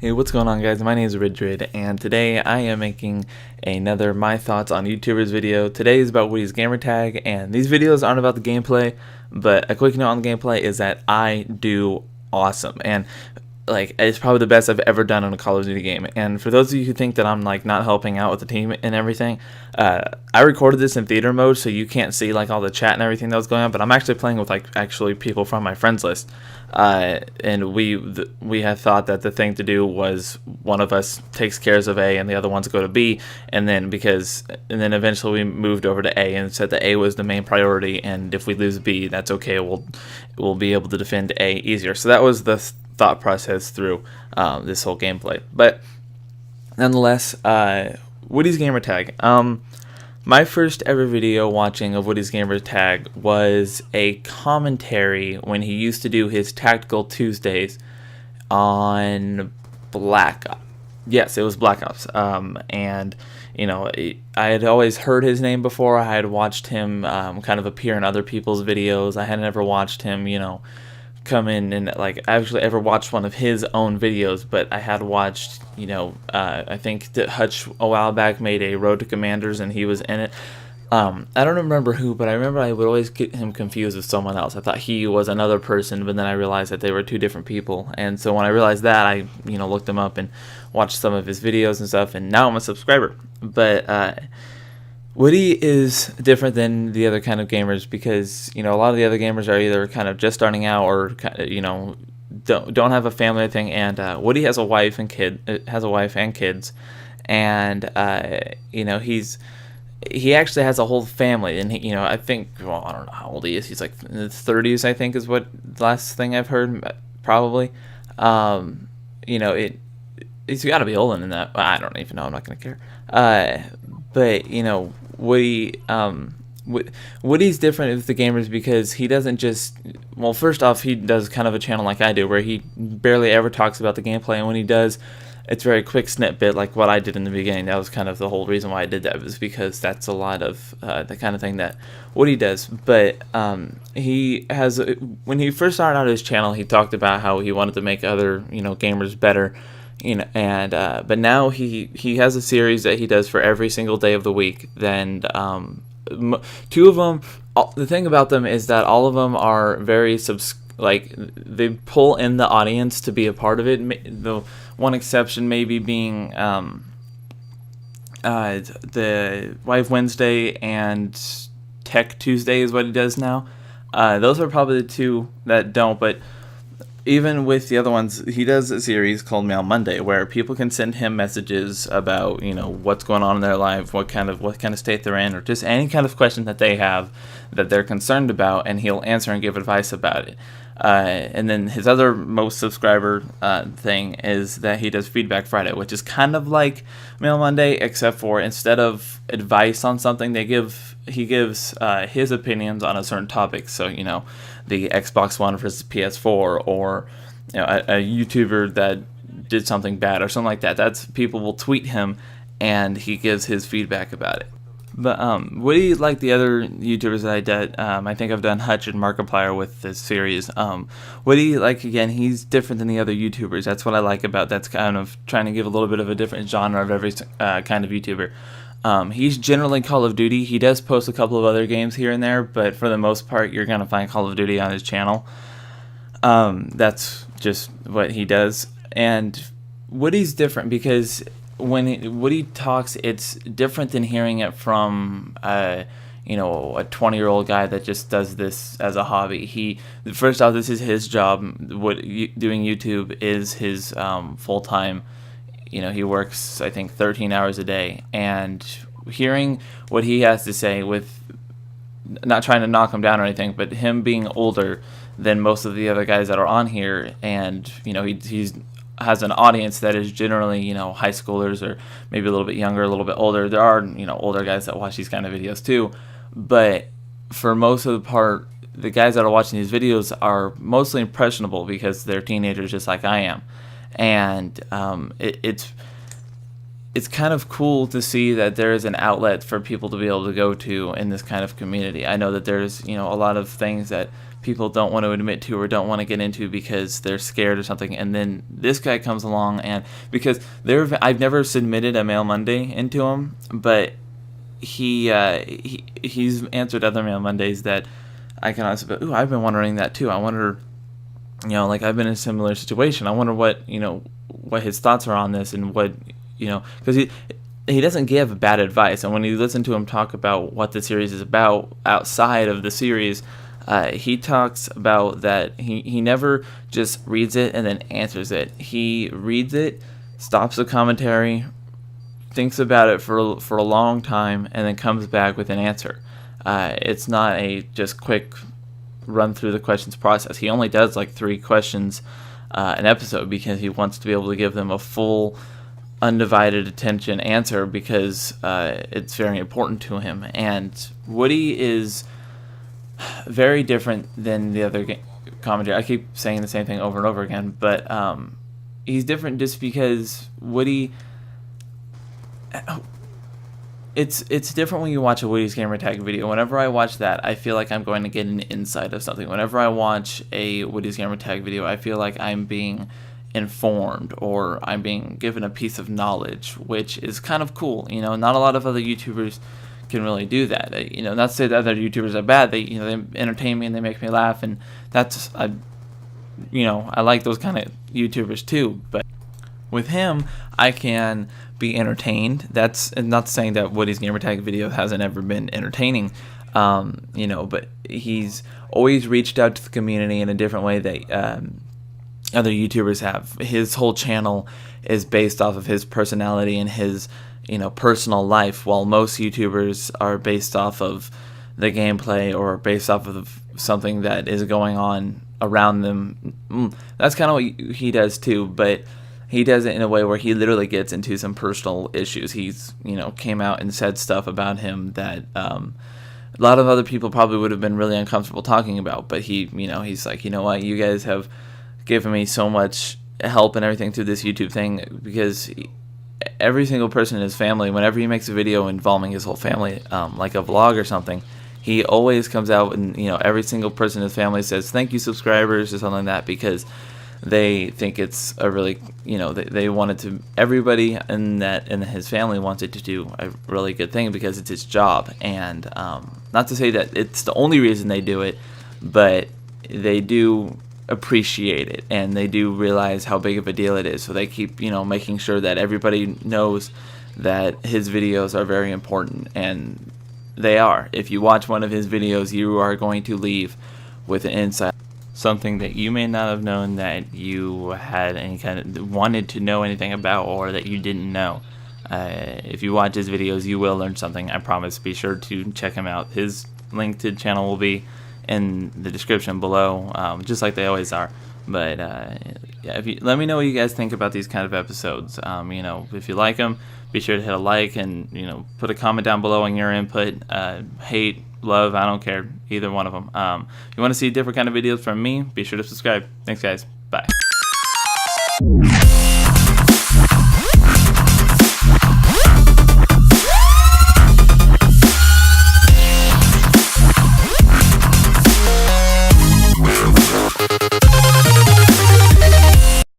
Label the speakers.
Speaker 1: Hey, what's going on, guys? My name is RidDrid, and today I am making another My Thoughts on YouTubers video. Today is about WoodysGamertag, and these videos aren't about the gameplay, but a quick note on the gameplay is that I do awesome, and it's probably the best I've ever done on a Call of Duty game. And for those of you who think that I'm not helping out with the team and everything, I recorded this in theater mode, so you can't see all the chat and everything that was going on. But I'm actually playing with actually people from my friends list, and we had thought that the thing to do was one of us takes cares of A and the other ones go to B, and then eventually we moved over to A and said that A was the main priority, and if we lose B, that's okay. We'll be able to defend A easier. So that was the thought process through this whole gameplay. But nonetheless, WoodysGamertag. My first ever video watching of WoodysGamertag was a commentary when he used to do his Tactical Tuesdays on Black Ops. Yes, it was Black Ops. And I had always heard his name before. I had watched him kind of appear in other people's videos. I had never watched him, come in and actually ever watched one of his own videos, but I had watched, I think that Hutch a while back made a Road to Commanders and he was in it. I don't remember who, but I remember I would always get him confused with someone else. I thought he was another person, but then I realized that they were two different people. And so when I realized that, I looked him up and watched some of his videos and stuff, and now I'm a subscriber. But Woody is different than the other kind of gamers because, a lot of the other gamers are either kind of just starting out or, don't have a family thing. And Woody has a wife and kids, and he actually has a whole family. And I think, I don't know how old he is. He's like in his 30s, I think, is what the last thing I've heard, probably. He's got to be older than that. I don't even know. I'm not gonna care. But Woody's different with the gamers because he doesn't just, first off, he does kind of a channel like I do where he barely ever talks about the gameplay, and when he does, it's very quick snippet like what I did in the beginning. That was kind of the whole reason why I did that, was because that's a lot of the kind of thing that Woody does. But he has, when he first started out his channel, he talked about how he wanted to make other gamers better. But now he has a series that he does for every single day of the week. Then two of them, the thing about them is that all of them are very they pull in the audience to be a part of it. The one exception maybe being the Wife Wednesday and Tech Tuesday is what he does now. Those are probably the two that don't, but even with the other ones, he does a series called Mail Monday where people can send him messages about, what's going on in their life, what kind of state they're in, or just any kind of question that they have that they're concerned about, and he'll answer and give advice about it. And then his other most subscriber thing is that he does Feedback Friday, which is kind of like Mail Monday, except for instead of advice on something, he gives his opinions on a certain topic. So, the Xbox One versus PS4, or a YouTuber that did something bad or something like that. That's, people will tweet him and he gives his feedback about it. But Woody, like the other YouTubers that I did, I think I've done Hutch and Markiplier with this series. Woody, again, he's different than the other YouTubers. That's what I like about. That's kind of trying to give a little bit of a different genre of every kind of YouTuber. He's generally Call of Duty. He does post a couple of other games here and there, but for the most part, you're gonna find Call of Duty on his channel. That's just what he does. And Woody's different because when Woody talks, it's different than hearing it from a 20-year-old guy that just does this as a hobby. First off, this is his job. Doing YouTube is his full-time. He works, I think, 13 hours a day, and hearing what he has to say, with not trying to knock him down or anything, but him being older than most of the other guys that are on here, and he's has an audience that is generally high schoolers or maybe a little bit younger, a little bit older. There are older guys that watch these kind of videos too, but for most of the part, the guys that are watching these videos are mostly impressionable because they're teenagers just like I am. And it's kind of cool to see that there is an outlet for people to be able to go to in this kind of community. I know that there's, you know, a lot of things that people don't want to admit to or don't want to get into because they're scared or something, and then this guy comes along, and because I've never submitted a Mail Monday into him, but he's answered other Mail Mondays that I can also, ooh, I've been wondering that too. I wonder, you know, like I've been in a similar situation. I wonder what, you know, what his thoughts are on this, and what, you know, because he doesn't give bad advice, and when you listen to him talk about what the series is about outside of the series, he talks about that he never just reads it and then answers it. He reads it, stops the commentary, thinks about it for a long time, and then comes back with an answer. It's not a just quick run through the questions process. He only does like 3 questions an episode because he wants to be able to give them a full, undivided attention answer, because it's very important to him. And Woody is very different than the other commentator. I keep saying the same thing over and over again, but he's different just because Woody, it's different when you watch a Woody's Gamertag video. Whenever I watch that, I feel like I'm going to get an insight of something. Whenever I watch a Woody's Gamertag video, I feel like I'm being informed, or I'm being given a piece of knowledge, which is kind of cool. You know, not a lot of other YouTubers can really do that. You know, not to say that other YouTubers are bad. They, you know, they entertain me and they make me laugh, and that's, you know, I like those kind of YouTubers too. But with him, I can be entertained. That's not saying that Woody's Gamertag video hasn't ever been entertaining, you know, but he's always reached out to the community in a different way that other YouTubers have. His whole channel is based off of his personality and his, you know, personal life, while most YouTubers are based off of the gameplay or based off of something that is going on around them. That's kind of what he does too, but he does it in a way where he literally gets into some personal issues. He's, you know, came out and said stuff about him that a lot of other people probably would have been really uncomfortable talking about, but he, you know, he's like, you know what, you guys have given me so much help and everything through this YouTube thing, because every single person in his family, whenever he makes a video involving his whole family, like a vlog or something, he always comes out and, you know, every single person in his family says thank you subscribers or something like that, because they think it's a really, you know, they wanted to, everybody in his family wanted to do a really good thing because it's his job. And not to say that it's the only reason they do it, but they do appreciate it, and they do realize how big of a deal it is, so they keep, you know, making sure that everybody knows that his videos are very important, and they are. If you watch one of his videos, you are going to leave with an insight, something that you may not have known that you had any kind of wanted to know anything about, or that you didn't know. If you watch his videos, you will learn something, I promise. Be sure to check him out. His link to the channel will be in the description below, just like they always are. But yeah, let me know what you guys think about these kind of episodes. You know, if you like them, be sure to hit a like, and, you know, put a comment down below on your input. Hate, love, I don't care, either one of them. If you want to see different kind of videos from me, be sure to subscribe. Thanks, guys. Bye.